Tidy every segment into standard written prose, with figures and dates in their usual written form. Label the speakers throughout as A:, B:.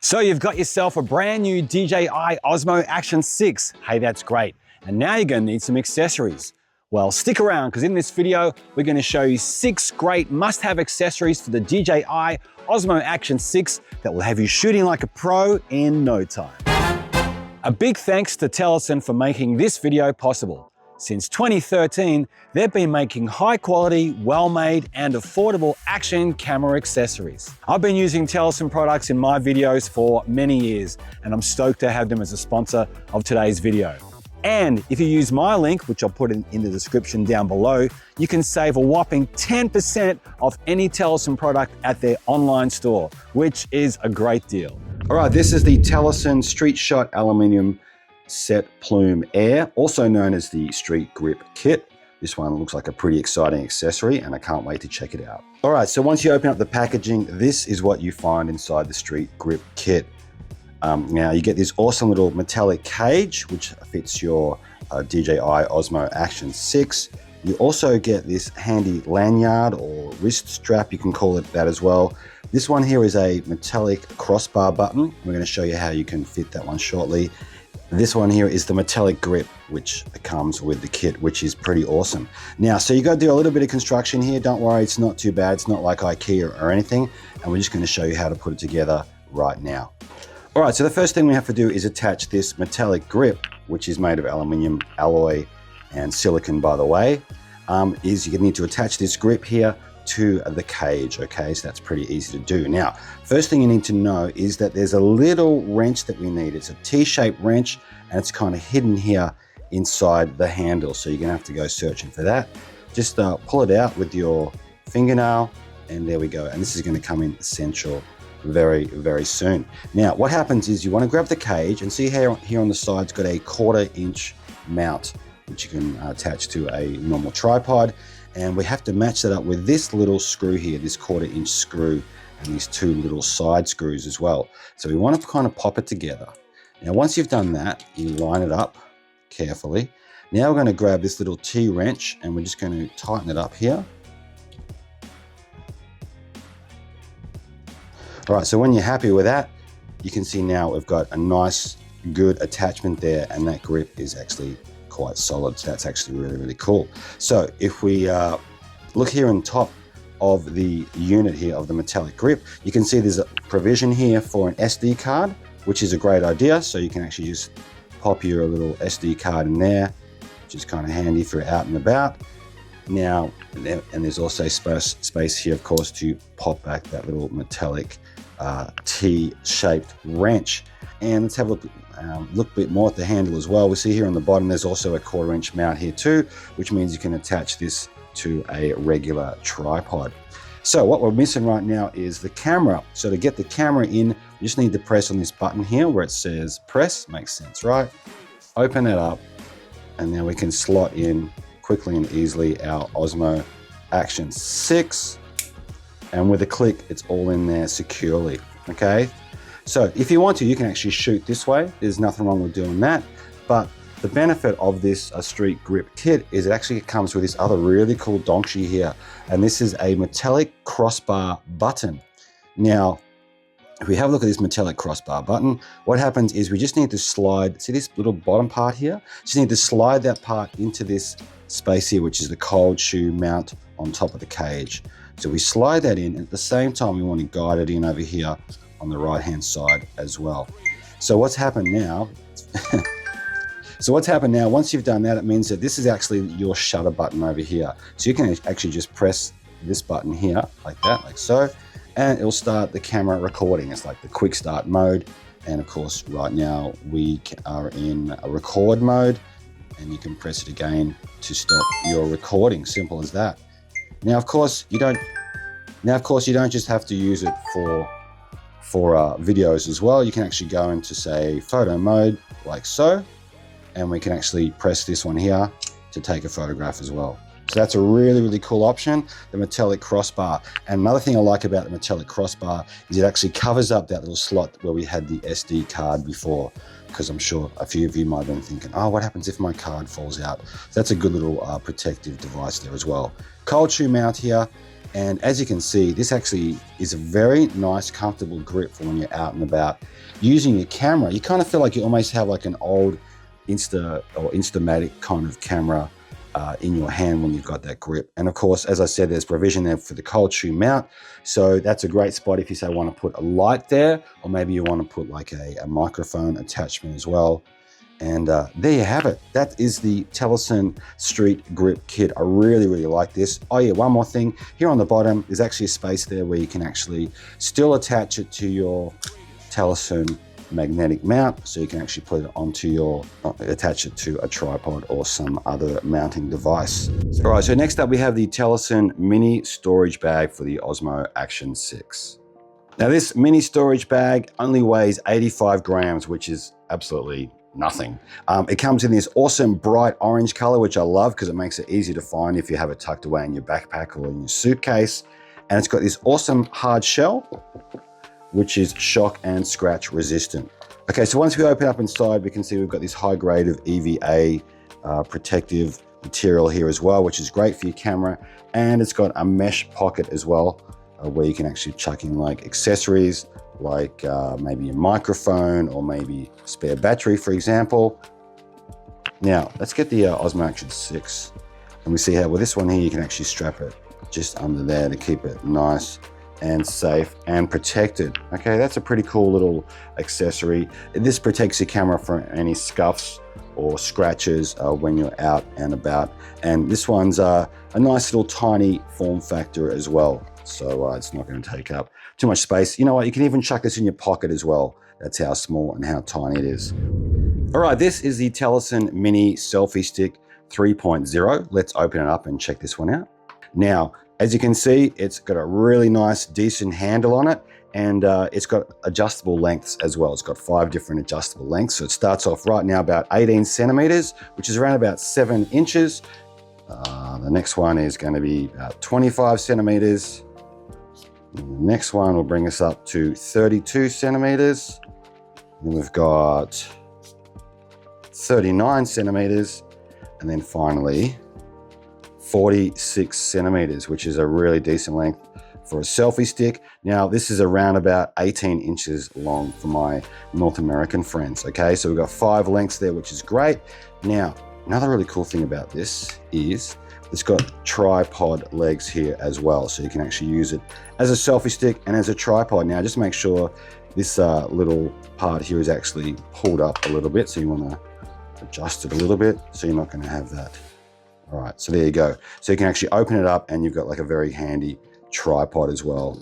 A: So you've got yourself a brand new DJI OSMO ACTION 6. Hey, that's great. And now you're going to need some accessories. Well, stick around because in this video, we're going to show you 6 great must-have accessories for the DJI OSMO ACTION 6 that will have you shooting like a pro in no time. A big thanks to Telesin for making this video possible. Since 2013, they've been making high-quality, well-made and affordable action camera accessories. I've been using Telesin products in my videos for many years, and I'm stoked to have them as a sponsor of today's video. And if you use my link, which I'll put in the description down below, you can save a whopping 10% off any Telesin product at their online store, which is a great deal. All right, this is the Telesin Street Shot Aluminium Set Plume Air, also known as the Street Grip Kit. This one looks like a pretty exciting accessory and I can't wait to check it out. All right, so once you open up the packaging, this is what you find inside the Street Grip Kit. Now you get this awesome little metallic cage, which fits your DJI OSMO ACTION 6. You also get this handy lanyard or wrist strap, you can call it that as well. This one here is a metallic crossbar button. We're going to show you how you can fit that one shortly. This one here is the metallic grip, which comes with the kit, which is pretty awesome. Now, so you got to do a little bit of construction here. Don't worry, it's not too bad. It's not like IKEA or anything. And we're just going to show you how to put it together right now. All right, so the first thing we have to do is attach this metallic grip, which is made of aluminium alloy and silicon, by the way, is you need to attach this grip here to the cage, okay? So that's pretty easy to do. Now, first thing you need to know is that there's a little wrench that we need. It's a T-shaped wrench and it's kind of hidden here inside the handle. So you're gonna have to go searching for that. Just pull it out with your fingernail and there we go. And this is gonna come in essential very, very soon. Now, what happens is you wanna grab the cage and see here on the side, it's got a 1/4 inch mount, which you can attach to a normal tripod. And we have to match that up with this little screw here, this 1/4 inch screw, and these 2 little side screws as well. So we want to kind of pop it together. Now, once you've done that, you line it up carefully. Now we're going to grab this little T-wrench and we're just going to tighten it up here. All right, so when you're happy with that, you can see now we've got a nice, good attachment there, and that grip is actually quite solid. So that's actually really, really cool. So if we look here on top of the unit here of the metallic grip, you can see there's a provision here for an SD card, which is a great idea. So you can actually just pop your little SD card in there, which is kind of handy for out and about. Now, and there's also space here, of course, to pop back that little metallic T-shaped wrench. And let's have a look a bit more at the handle as well. We see here on the bottom, there's also a 1/4 inch mount here too, which means you can attach this to a regular tripod. So what we're missing right now is the camera. So to get the camera in, you just need to press on this button here where it says press, makes sense, right? Open it up, and then we can slot in quickly and easily our OSMO ACTION 6. And with a click, it's all in there securely, okay? So if you want to, you can actually shoot this way. There's nothing wrong with doing that. But the benefit of this Street Grip Kit is it actually comes with this other really cool donkey here. And this is a metallic crossbar button. Now, if we have a look at this metallic crossbar button, what happens is we just need to slide, see this little bottom part here? Just need to slide that part into this space here, which is the cold shoe mount on top of the cage. So we slide that in, and at the same time, we want to guide it in over here on the right hand side as well. So what's happened now, once you've done that, it means that this is actually your shutter button over here. So you can actually just press this button here like that, like so, and it'll start the camera recording. It's like the quick start mode. And of course, right now we are in a record mode, and you can press it again to stop your recording. Simple as that. Now, of course, you don't just have to use it for videos as well. You can actually go into, say, photo mode like so, and we can actually press this one here to take a photograph as well. So that's a really, really cool option, the metallic crossbar. And another thing I like about the metallic crossbar is it actually covers up that little slot where we had the SD card before, because I'm sure a few of you might have been thinking, oh, what happens if my card falls out? So that's a good little protective device there as well. Cold shoe mount here, And as you can see, this actually is a very nice, comfortable grip for when you're out and about. Using your camera, you kind of feel like you almost have like an old Instamatic kind of camera in your hand when you've got that grip. And of course, as I said, there's provision there for the cold shoe mount. So that's a great spot if you say want to put a light there, or maybe you want to put like a microphone attachment as well. And there you have it. That is the Telesin Street Grip Kit. I really, really like this. Oh yeah, one more thing. Here on the bottom, there's actually a space there where you can actually still attach it to your Telesin magnetic mount. So you can actually put it onto your, attach it to a tripod or some other mounting device. All right, so next up we have the Telesin mini storage bag for the Osmo Action 6. Now this mini storage bag only weighs 85 grams, which is absolutely nothing. It comes in this awesome bright orange color, which I love because it makes it easy to find if you have it tucked away in your backpack or in your suitcase. And it's got this awesome hard shell, which is shock and scratch resistant. Okay, so once we open up inside, we can see we've got this high grade of EVA protective material here as well, which is great for your camera. And it's got a mesh pocket as well, where you can actually chuck in like accessories, like maybe a microphone or maybe a spare battery, for example. Now, let's get the Osmo Action 6. And we see how with this one here, you can actually strap it just under there to keep it nice and safe and protected. Okay, that's a pretty cool little accessory. This protects your camera from any scuffs or scratches when you're out and about. And this one's a nice little tiny form factor as well. So it's not going to take up too much space. You know what, you can even chuck this in your pocket as well. That's how small and how tiny it is. All right, this is the Telesin Mini Selfie Stick 3.0. Let's open it up and check this one out. Now, as you can see, it's got a really nice, decent handle on it, and it's got adjustable lengths as well. It's got 5 different adjustable lengths. So it starts off right now about 18 centimeters, which is around about 7 inches. The next one is going to be about 25 centimeters. And the next one will bring us up to 32 centimeters. Then we've got 39 centimeters. And then finally, 46 centimeters, which is a really decent length for a selfie stick. Now, this is around about 18 inches long for my North American friends, okay? So we've got 5 lengths there, which is great. Now, another really cool thing about this is it's got tripod legs here as well. So you can actually use it as a selfie stick and as a tripod. Now, just make sure this little part here is actually pulled up a little bit. So you want to adjust it a little bit so you're not going to have that. All right, so there you go. So you can actually open it up and you've got like a very handy tripod as well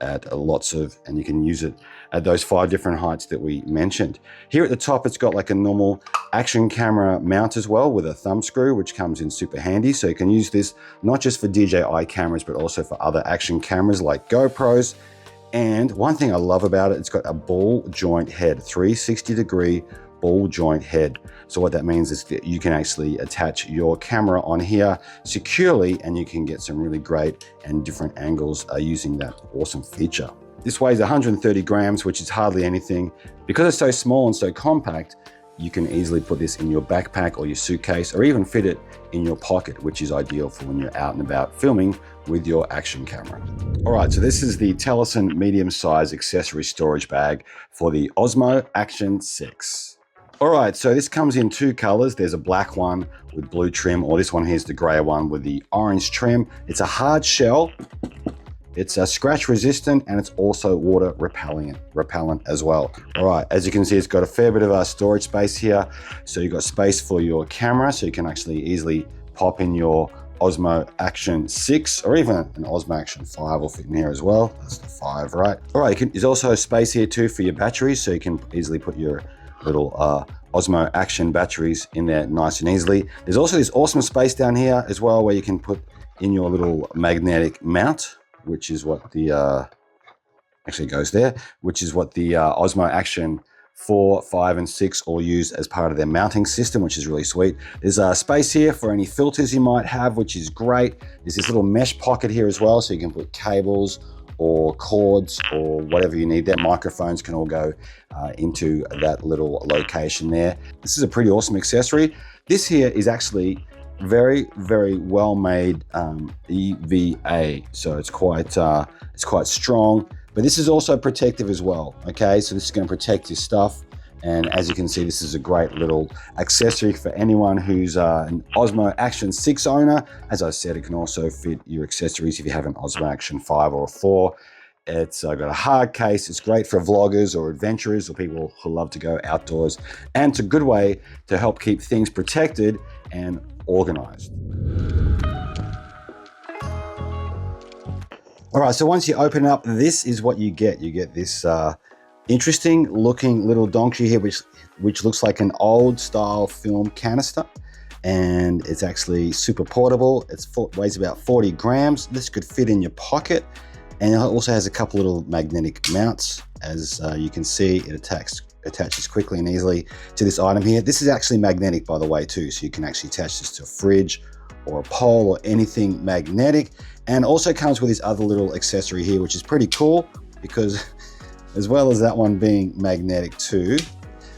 A: at and you can use it at those 5 different heights that we mentioned. Here at the top, it's got like a normal action camera mount as well with a thumb screw, which comes in super handy. So you can use this not just for DJI cameras, but also for other action cameras like GoPros. And one thing I love about it, it's got a ball joint head, 360-degree ball joint head. So what that means is that you can actually attach your camera on here securely and you can get some really great and different angles using that awesome feature. This weighs 130 grams, which is hardly anything. Because it's so small and so compact, you can easily put this in your backpack or your suitcase or even fit it in your pocket, which is ideal for when you're out and about filming with your action camera. All right, so this is the Telesin medium-size accessory storage bag for the Osmo Action 6. All right, so this comes in 2 colors. There's a black one with blue trim, or this one here's the gray one with the orange trim. It's a hard shell. It's scratch resistant and it's also water repellent as well. All right, as you can see, it's got a fair bit of storage space here. So you've got space for your camera, so you can actually easily pop in your Osmo Action 6 or even an Osmo Action 5 will fit in here as well. That's the 5, right? All right, there's also space here too for your batteries, so you can easily put your little Osmo Action batteries in there nice and easily. There's also this awesome space down here as well where you can put in your little magnetic mount, which is what the, actually goes there, which is what the Osmo Action 4, 5, and 6 all use as part of their mounting system, which is really sweet. There's a space here for any filters you might have, which is great. There's this little mesh pocket here as well, so you can put cables or cords or whatever you need. Their microphones can all go into that little location there. This is a pretty awesome accessory. This here is actually very, very well made EVA. So it's quite strong, but this is also protective as well. Okay, so this is going to protect your stuff. And as you can see, this is a great little accessory for anyone who's an Osmo Action 6 owner. As I said, it can also fit your accessories if you have an Osmo Action 5 or a 4. It's got a hard case. It's great for vloggers or adventurers or people who love to go outdoors. And it's a good way to help keep things protected and organized. All right, so once you open it up, this is what you get. You get this interesting looking little donkey here, which looks like an old style film canister, and it's actually super portable. It weighs about 40 grams. This could fit in your pocket, and it also has a couple little magnetic mounts. As you can see, it attaches quickly and easily to this item here. This is actually magnetic, by the way, too, so you can actually attach this to a fridge or a pole or anything magnetic. And also comes with this other little accessory here, which is pretty cool because as well as that one being magnetic too,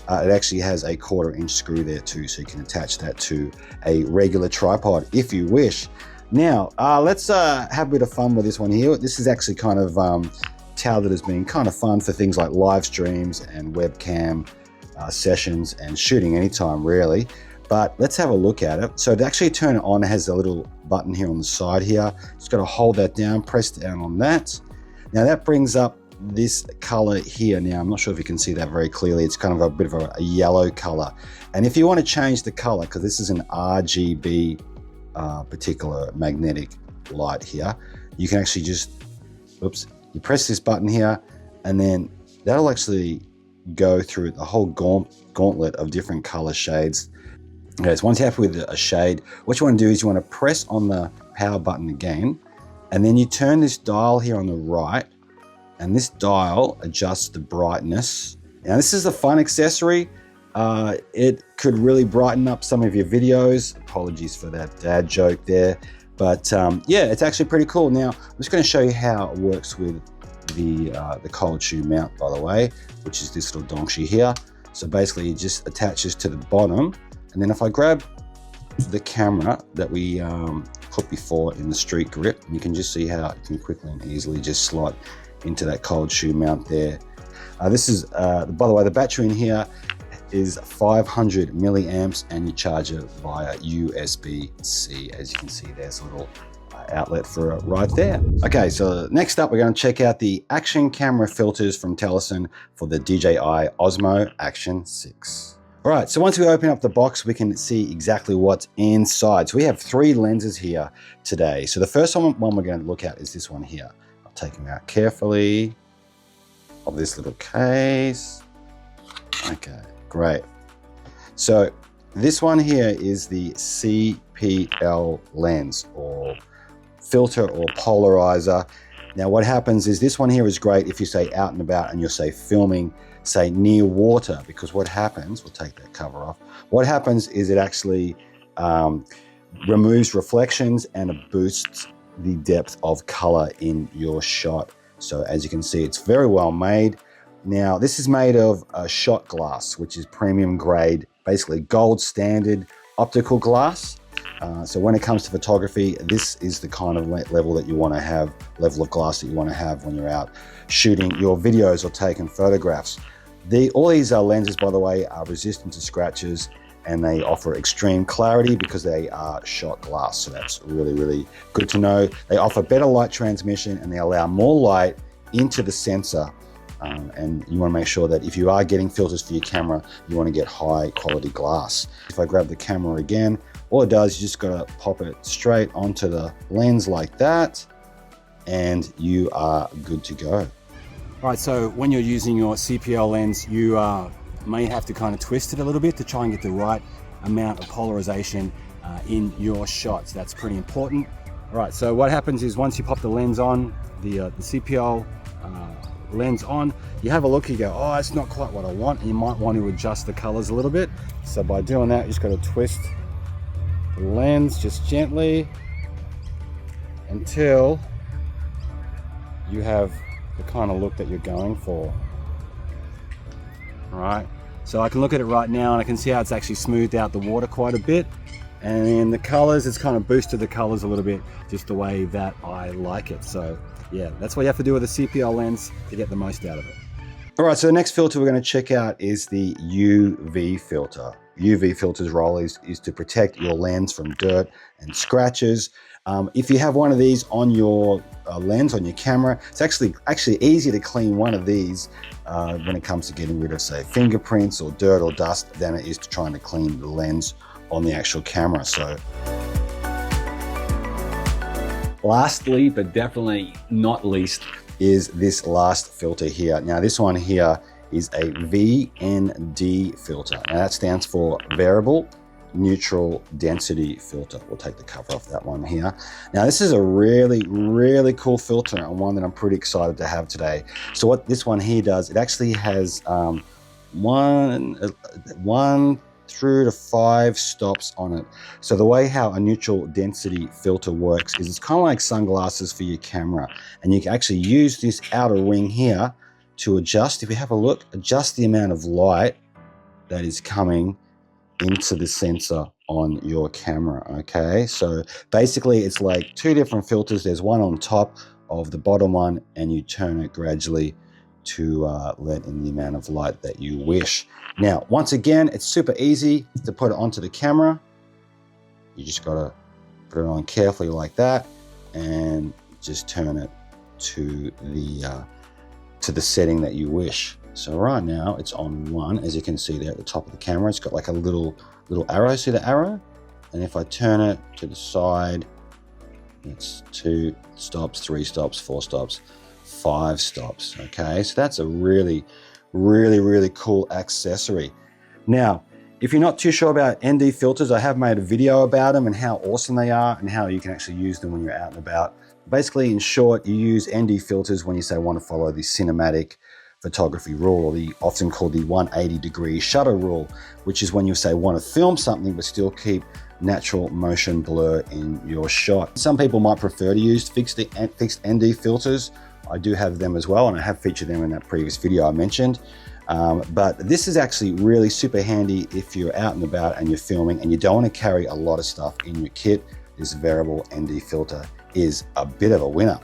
A: it actually has a 1/4 inch screw there too, so you can attach that to a regular tripod if you wish. Now, let's have a bit of fun with this one here. This is actually kind of touted as being kind of fun for things like live streams and webcam sessions and shooting anytime really. But let's have a look at it. So to actually turn it on, it has a little button here on the side here. Just got to hold that down, press down on that. Now that brings up this color here. Now I'm not sure if you can see that very clearly. It's kind of a bit of a yellow color, and if you want to change the color, because this is an RGB particular magnetic light here, you can actually just you press this button here, and then that'll actually go through the whole gauntlet of different color shades. Okay, so once you're happy with a shade, what you want to do is you want to press on the power button again, and then you turn this dial here on the right, and this dial adjusts the brightness. Now this is a fun accessory. It could really brighten up some of your videos. Apologies for that dad joke there. But yeah, it's actually pretty cool. Now, I'm just gonna show you how it works with the cold shoe mount, by the way, which is this little donkey here. So basically it just attaches to the bottom. And then if I grab the camera that we put before in the Street Grip, you can just see how it can quickly and easily just slot into that cold shoe mount there. This is, by the way, the battery in here is 500 milliamps, and you charge it via USB-C. As you can see, there's a little outlet for it right there. Okay, so next up, we're going to check out the action camera filters from Telesin for the DJI OSMO Action 6. All right, so once we open up the box, we can see exactly what's inside. So we have 3 lenses here today. So the first one we're going to look at is this one here. Take them out carefully of this little case. Okay, great. So this one here is the CPL lens, or filter or polarizer. Now what happens is this one here is great if you say out and about and you're say filming, say near water, because what happens, we'll take that cover off. What happens is it actually removes reflections and it boosts the depth of color in your shot. So as you can see, it's very well made. Now this is made of shot glass, which is premium grade, basically gold standard optical glass. So when it comes to photography, this is the kind of level that you want to have, level of glass that you want to have when you're out shooting your videos or taking photographs. All these lenses, by the way, are resistant to scratches, and they offer extreme clarity because they are shot glass. So that's really, really good to know. They offer better light transmission, and they allow more light into the sensor. And you want to make sure that if you are getting filters for your camera, you want to get high quality glass. If I grab the camera again, all it does, you just got to pop it straight onto the lens like that, and you are good to go. All right, so when you're using your CPL lens, you may have to kind of twist it a little bit to try and get the right amount of polarization in your shots. That's pretty important. All right, so what happens is once you pop the lens on, the CPL lens on, you have a look, you go, oh, it's not quite what I want, and you might want to adjust the colors a little bit. So by doing that, you just got to twist the lens just gently until you have the kind of look that you're going for. All right, so I can look at it right now and I can see how it's actually smoothed out the water quite a bit, And in the colors, it's kind of boosted the colors a little bit, just the way that I like it. So yeah, that's what you have to do with a CPL lens to get the most out of it. All right, so the next filter we're going to check out is the UV filter. UV filter's role is to protect your lens from dirt and scratches. If you have one of these on your lens, on your camera, it's actually easier to clean one of these when it comes to getting rid of, say, fingerprints or dirt or dust than it is to trying to clean the lens on the actual camera. So lastly, but definitely not least, is this last filter here. Now this one here is a VND filter. Now that stands for Variable Neutral Density Filter. We'll take the cover off that one here. Now this is a really cool filter, and one that I'm pretty excited to have today. So what this one here does, it actually has one through to 5 stops on it. So the way how a neutral density filter works is it's kind of like sunglasses for your camera, and you can actually use this outer ring here to adjust, if you have a look, adjust the amount of light that is coming into the sensor on your camera. Okay, so basically it's like 2 different filters. There's one on top of the bottom one, and you turn it gradually to let in the amount of light that you wish. Now, once again, it's super easy to put it onto the camera. You just gotta put it on carefully like that, and just turn it to the setting that you wish. So right now it's on 1, as you can see there at the top of the camera. It's got like a little arrow. See the arrow? And if I turn it to the side, it's 2 stops, 3 stops, 4 stops, 5 stops. Okay, so that's a really cool accessory. Now, if you're not too sure about ND filters, I have made a video about them and how awesome they are and how you can actually use them when you're out and about. Basically, in short, you use ND filters when you say want to follow the cinematic photography rule, or the often called the 180-degree shutter rule, which is when you say want to film something but still keep natural motion blur in your shot. Some people might prefer to use fixed ND filters. I do have them as well, and I have featured them in that previous video I mentioned. But this is actually really super handy if you're out and about and you're filming and you don't want to carry a lot of stuff in your kit. This variable ND filter is a bit of a winner.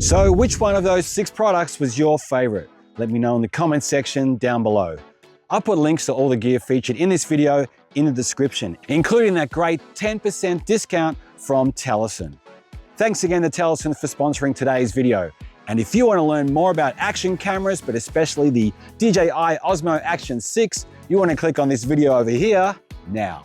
A: So which one of those 6 products was your favorite? Let me know in the comment section down below. I'll put links to all the gear featured in this video in the description, including that great 10% discount from Telesin. Thanks again to Telesin for sponsoring today's video. And if you want to learn more about action cameras, but especially the DJI OSMO ACTION 6, you want to click on this video over here now.